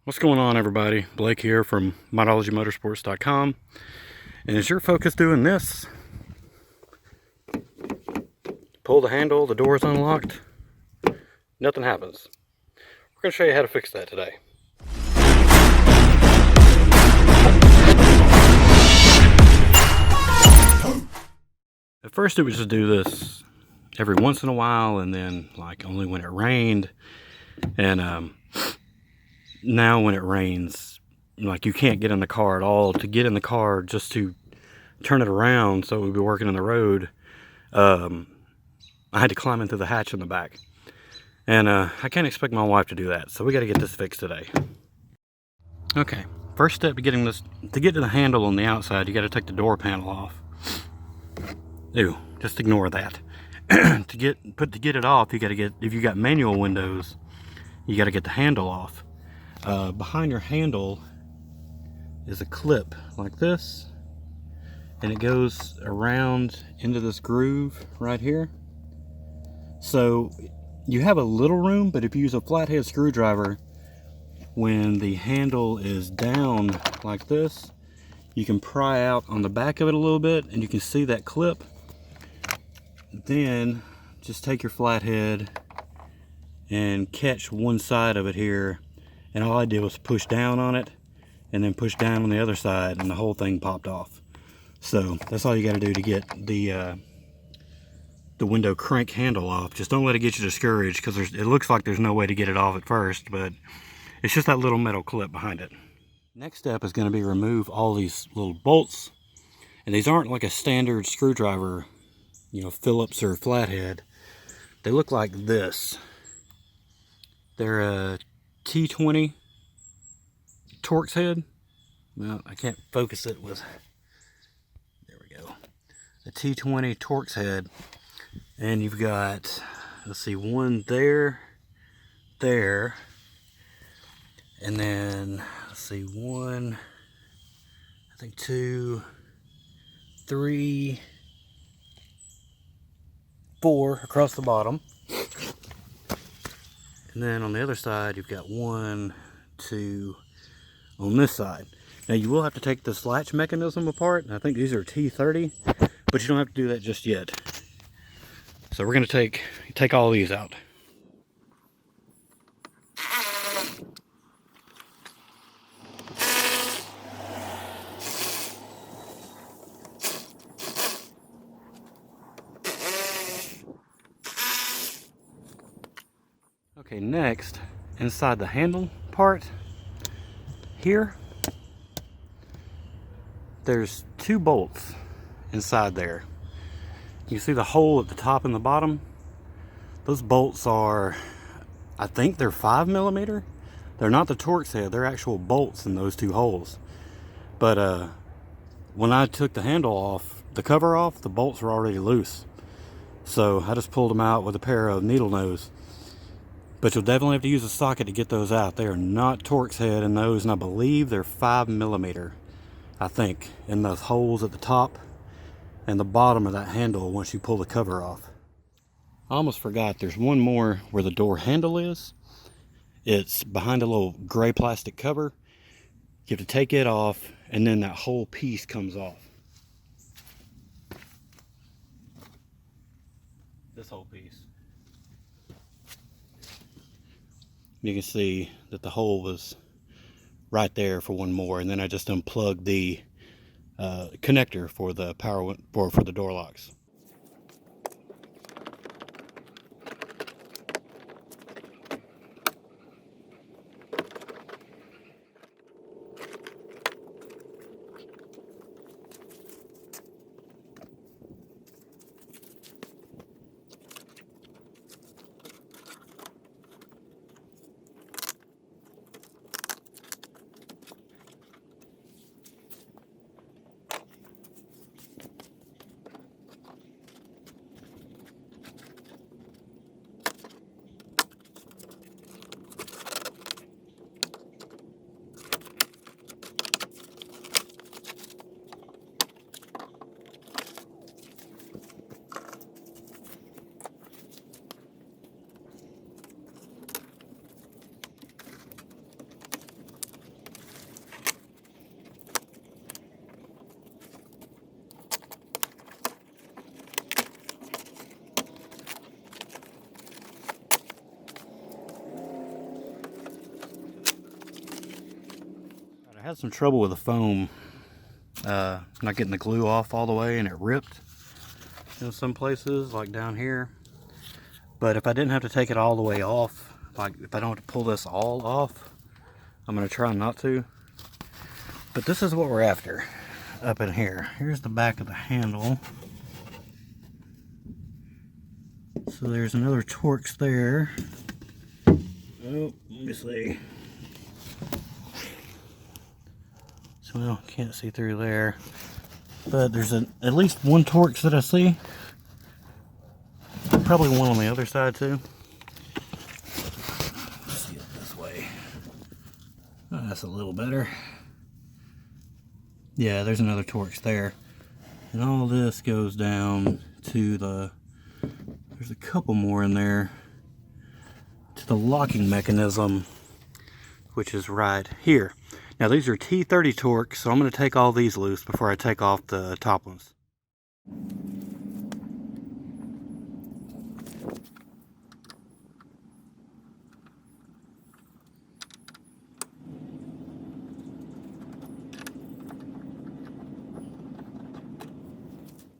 What's going on, everybody? Blake here from ModologyMotorsports.com. And is your Focus doing this? Pull the handle, the door is unlocked, nothing happens. We're going to show you how to fix that today. At first it would just do this every once in a while, and then like only when it rained. And now when it rains, like, you can't get in the car at all. To get in the car just to turn it around so it would be working on the road, I had to climb into the hatch in the back. And I can't expect my wife to do that, so we got to get this fixed today. Okay, first step to getting this, to get to the handle on the outside, you got to take the door panel off. Ew, just ignore that. to get it off, you got to get, if you got manual windows, you got to get the handle off. Behind your handle is a clip like this, and it goes around into this groove right here. So you have a little room, but if you use a flathead screwdriver, when the handle is down like this, you can pry out on the back of it a little bit, and you can see that clip. Then just take your flathead and catch one side of it here, and all I did was push down on it and then push down on the other side, and the whole thing popped off. So that's all you got to do to get the window crank handle off. Just don't let it get you discouraged, because it looks like there's no way to get it off at first, but it's just that little metal clip behind it. Next step is going to be remove all these little bolts, and these aren't like a standard screwdriver, you know, Phillips or flathead. They look like this. They're a T20 Torx head. Well, I can't focus it with, there we go, a T20 Torx head. And you've got, let's see, one there, and then, let's see, one, I think two, three, four across the bottom. And then on the other side, you've got one, two on this side. Now you will have to take this latch mechanism apart, and I think these are T30, but you don't have to do that just yet. So we're going to take all these out. Okay, next, inside the handle part here, there's two bolts inside there. You see the hole at the top and the bottom? Those bolts are, I think they're 5mm. They're not the Torx head, they're actual bolts in those two holes. But when I took the handle off, the cover off, the bolts were already loose. So I just pulled them out with a pair of needle nose. But you'll definitely have to use a socket to get those out. They are not Torx head in those, and I believe they're 5mm, I think, in those holes at the top and the bottom of that handle once you pull the cover off. I almost forgot, there's one more where the door handle is. It's behind a little gray plastic cover. You have to take it off, and then that whole piece comes off. This whole piece. You can see that the hole was right there for one more, and then I just unplugged the connector for the power for the door locks. had some trouble with the foam, not getting the glue off all the way, and it ripped in some places, like down here. But if I didn't have to take it all the way off, like if I don't have to pull this all off, I'm gonna try not to. But this is what we're after up in here. Here's the back of the handle. So there's another Torx there. Oh, let me see. So well, can't see through there. But there's at least one Torx that I see. Probably one on the other side too. Let's see it this way. Oh, that's a little better. Yeah, there's another Torx there. And all this goes down to the, there's a couple more in there, to the locking mechanism, which is right here. Now these are T30 Torx, so I'm going to take all these loose before I take off the top ones.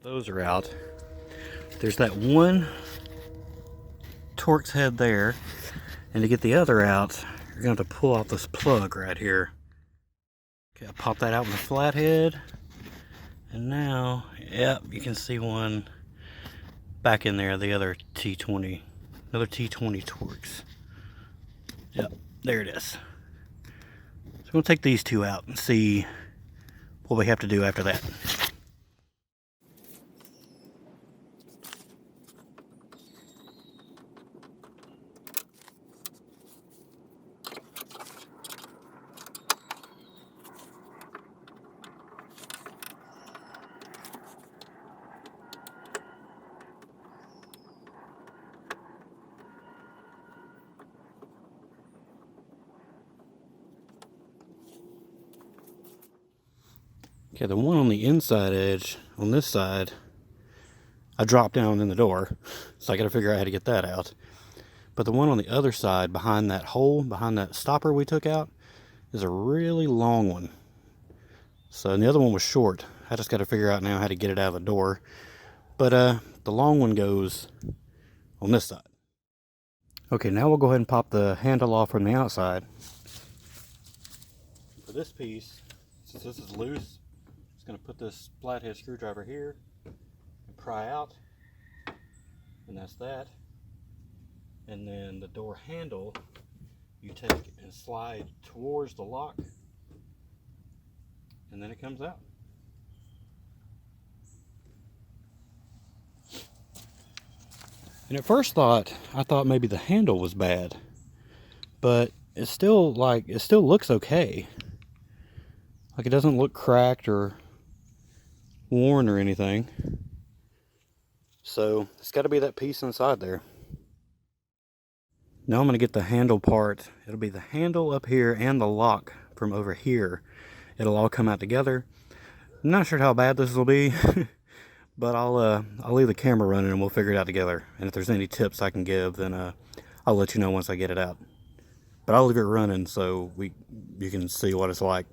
Those are out. There's that one Torx head there, and to get the other out, you're going to have to pull out this plug right here. Okay, I pop that out with a flathead, and now, yep, you can see one back in there, the other T20, another T20 Torx. Yep, there it is. So we'll take these two out and see what we have to do after that. Okay, the one on the inside edge, on this side, I dropped down in the door, so I gotta figure out how to get that out. But the one on the other side, behind that hole, behind that stopper we took out, is a really long one. So, and the other one was short. I just gotta figure out now how to get it out of the door. But the long one goes on this side. Okay, now we'll go ahead and pop the handle off from the outside. For this piece, since this is loose, going to put this flathead screwdriver here and pry out, and that's that. And then the door handle you take and slide towards the lock, and then it comes out. And at first I thought maybe the handle was bad, but it's still it still looks okay. Like it doesn't look cracked or worn or anything. So it's got to be that piece inside there. Now I'm going to get the handle part. It'll be the handle up here and the lock from over here. It'll all come out together. I'm not sure how bad this will be, but I'll leave the camera running and we'll figure it out together. And if there's any tips I can give, then I'll let you know once I get it out. But I'll leave it running so you can see what it's like.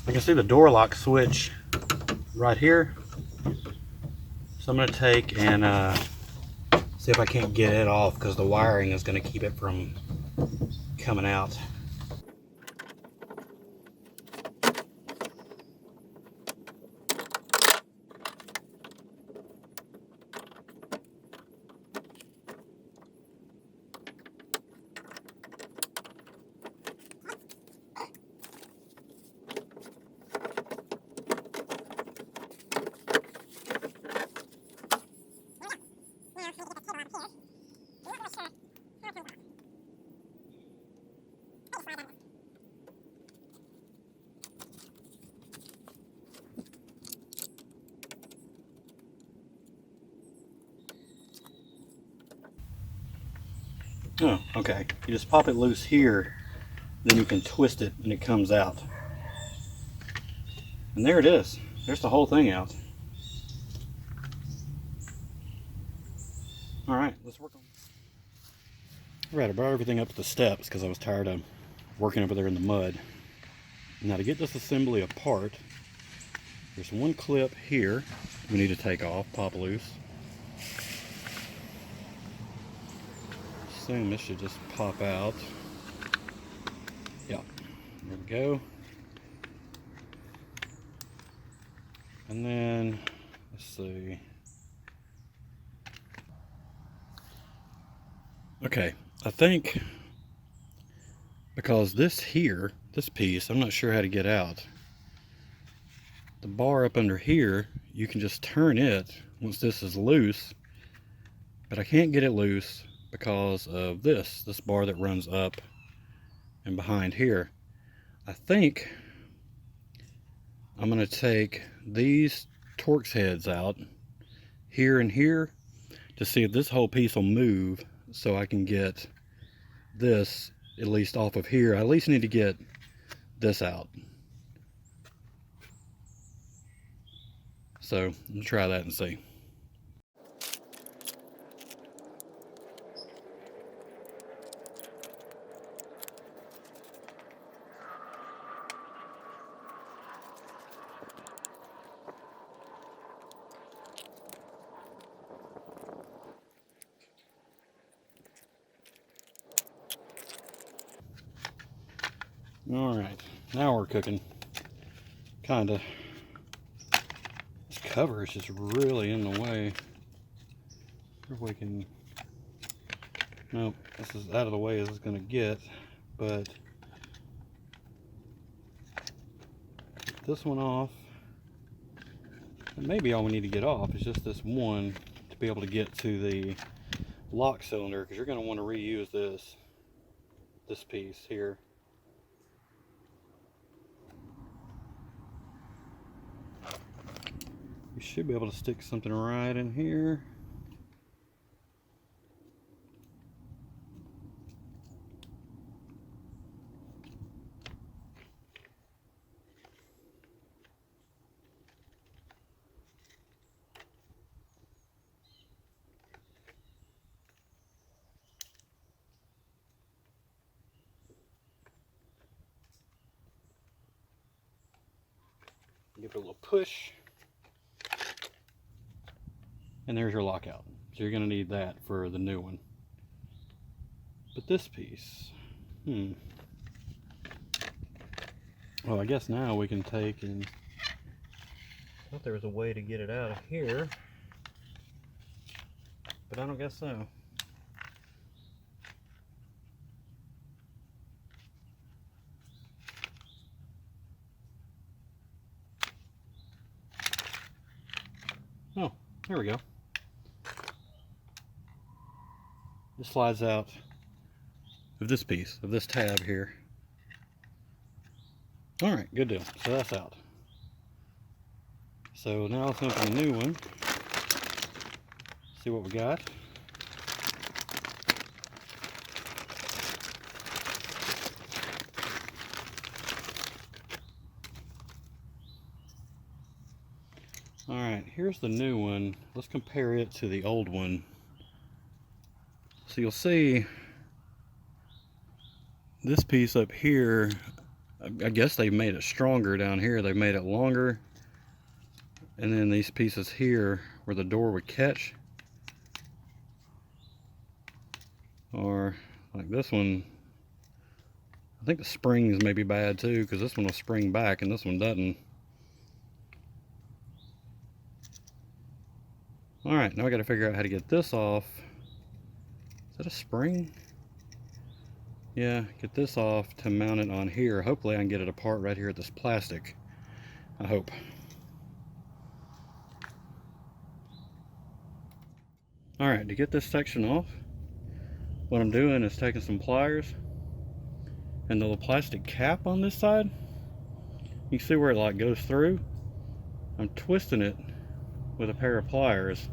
I can see the door lock switch right here, so I'm going to take and see if I can't get it off, because the wiring is going to keep it from coming out. Oh, okay. You just pop it loose here, then you can twist it and it comes out. And there it is. There's the whole thing out. Alright, let's work on it. Alright, I brought everything up to the steps because I was tired of working over there in the mud. Now to get this assembly apart, there's one clip here we need to take off, pop loose. Assume this should just pop out. Yeah, there we go. And then, let's see. Okay, I think because this here, this piece, I'm not sure how to get out. The bar up under here, you can just turn it once this is loose, but I can't get it loose because of this bar that runs up and behind here. I think I'm going to take these Torx heads out here and here to see if this whole piece will move so I can get this at least off of here. I at least need to get this out. So I'll try that and see. Alright, now we're cooking. Kinda. This cover is just really in the way. If we can... Nope, this is out of the way as it's going to get, but... Get this one off. And maybe all we need to get off is just this one to be able to get to the lock cylinder, because you're going to want to reuse this piece here. You should be able to stick something right in here. Give it a little push. And there's your lockout. So you're going to need that for the new one. But this piece, well, I guess now we can take and... I thought there was a way to get it out of here, but I don't guess so. Oh, there we go. It slides out of this piece, of this tab here. Alright, good deal. So that's out. So now let's open a new one. See what we got. Alright, here's the new one. Let's compare it to the old one. So you'll see this piece up here, I guess they made it stronger down here. They made it longer. And then these pieces here where the door would catch, or like this one, I think the springs may be bad too, because this one will spring back and this one doesn't. Alright, now I got to figure out how to get this off. Is that a spring? Yeah, get this off to mount it on here. Hopefully I can get it apart right here at this plastic. I hope. Alright, to get this section off, what I'm doing is taking some pliers and the little plastic cap on this side. You can see where it like goes through. I'm twisting it with a pair of pliers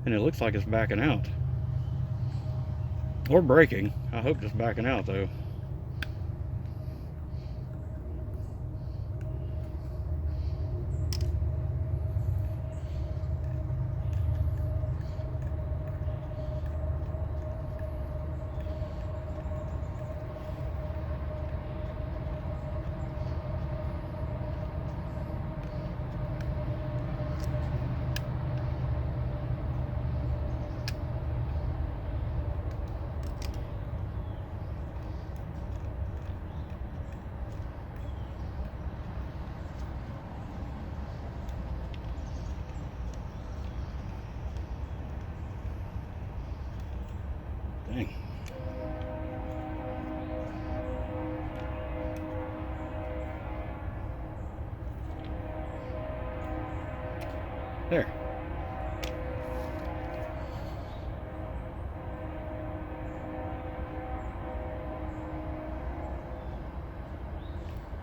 and it looks like it's backing out. Or breaking. I hope just backing out though. There.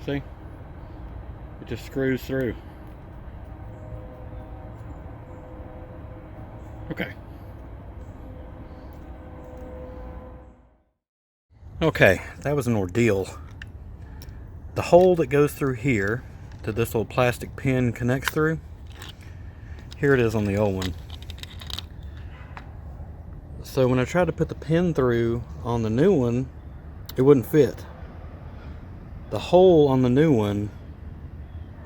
See? It just screws through. Okay. Okay, that was an ordeal. The hole that goes through here that this little plastic pin connects through, here it is on the old one. So when I tried to put the pin through on the new one, it wouldn't fit. The hole on the new one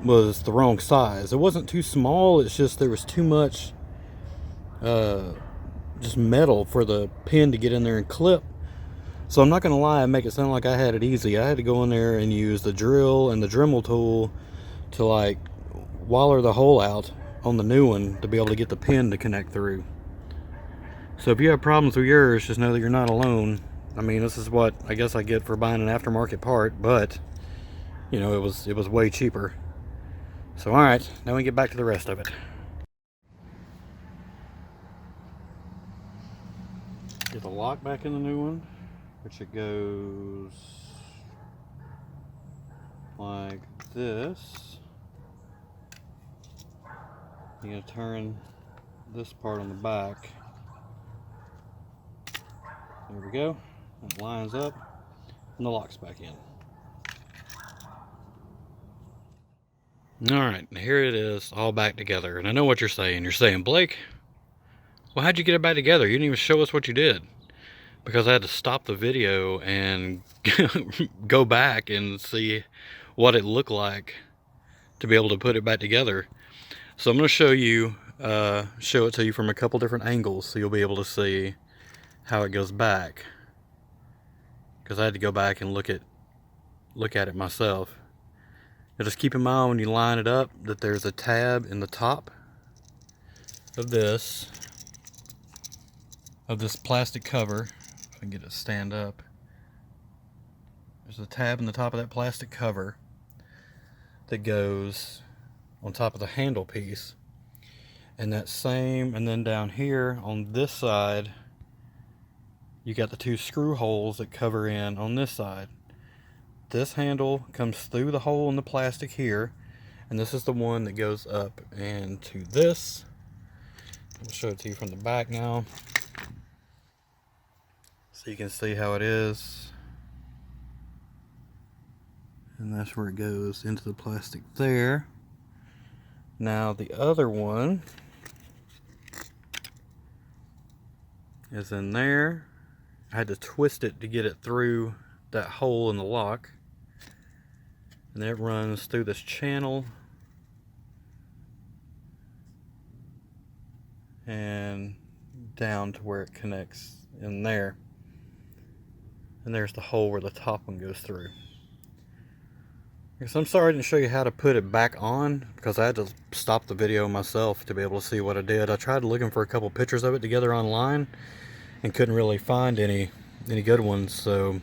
was the wrong size. It wasn't too small, it's just there was too much just metal for the pin to get in there and clip. So I'm not gonna lie and make it sound like I had it easy. I had to go in there and use the drill and the Dremel tool to like waller the hole out on the new one to be able to get the pin to connect through. So if you have problems with yours, just know that you're not alone. I mean, this is what I guess I get for buying an aftermarket part, but you know, it was way cheaper. So all right, now we get back to the rest of it. Get the lock back in the new one, which it goes like this. You're gonna turn this part on the back. There we go. It lines up and the lock's back in. Alright, here it is, all back together. And I know what you're saying. You're saying, Blake, well, how'd you get it back together? You didn't even show us what you did. Because I had to stop the video and go back and see what it looked like to be able to put it back together. So I'm going to show it to you from a couple different angles so you'll be able to see how it goes back. Because I had to go back and look at it myself. Now just keep in mind when you line it up that there's a tab in the top of this plastic cover. If I can get it to stand up. There's a tab in the top of that plastic cover that goes on top of the handle piece. And that same, and then down here on this side, you got the two screw holes that cover in on this side. This handle comes through the hole in the plastic here, and this is the one that goes up into this. I'll show it to you from the back now, so you can see how it is. And that's where it goes into the plastic there. Now the other one is in there. I had to twist it to get it through that hole in the lock. And it runs through this channel and down to where it connects in there. And there's the hole where the top one goes through. So I'm sorry I didn't show you how to put it back on, because I had to stop the video myself to be able to see what I did. I tried looking for a couple pictures of it together online and couldn't really find any good ones. So,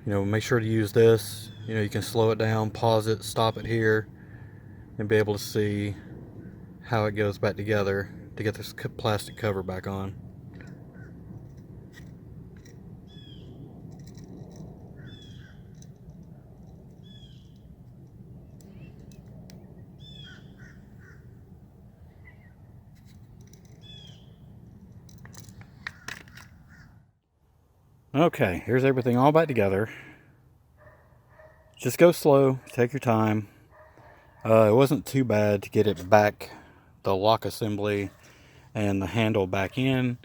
you know, make sure to use this. You know, you can slow it down, pause it, stop it here, and be able to see how it goes back together to get this plastic cover back on. Okay, here's everything all back together. Just go slow, take your time. It wasn't too bad to get it back, the lock assembly and the handle back in.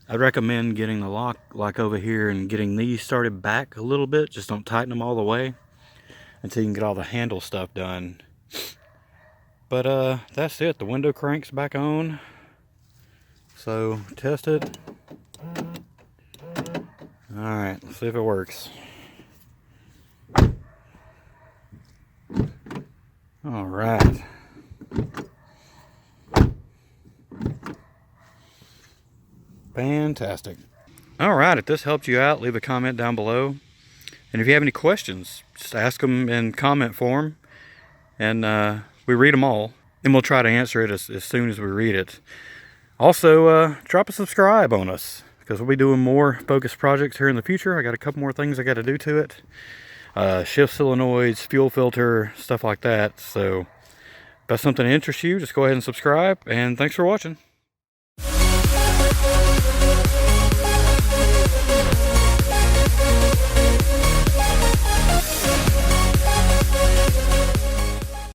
I'd recommend getting the lock like over here and getting these started back a little bit. Just don't tighten them all the way until you can get all the handle stuff done. But that's it. The window crank's back on. So test it. Alright, let's see if it works. Alright. Fantastic. Alright, if this helped you out, leave a comment down below. And if you have any questions, just ask them in comment form. And we read them all. and we'll try to answer it as soon as we read it. Also, drop a subscribe on us, because we'll be doing more focus projects here in the future. I got a couple more things I got to do to it. Shift solenoids, fuel filter, stuff like that. So if that's something that interests you, just go ahead and subscribe, and thanks for watching.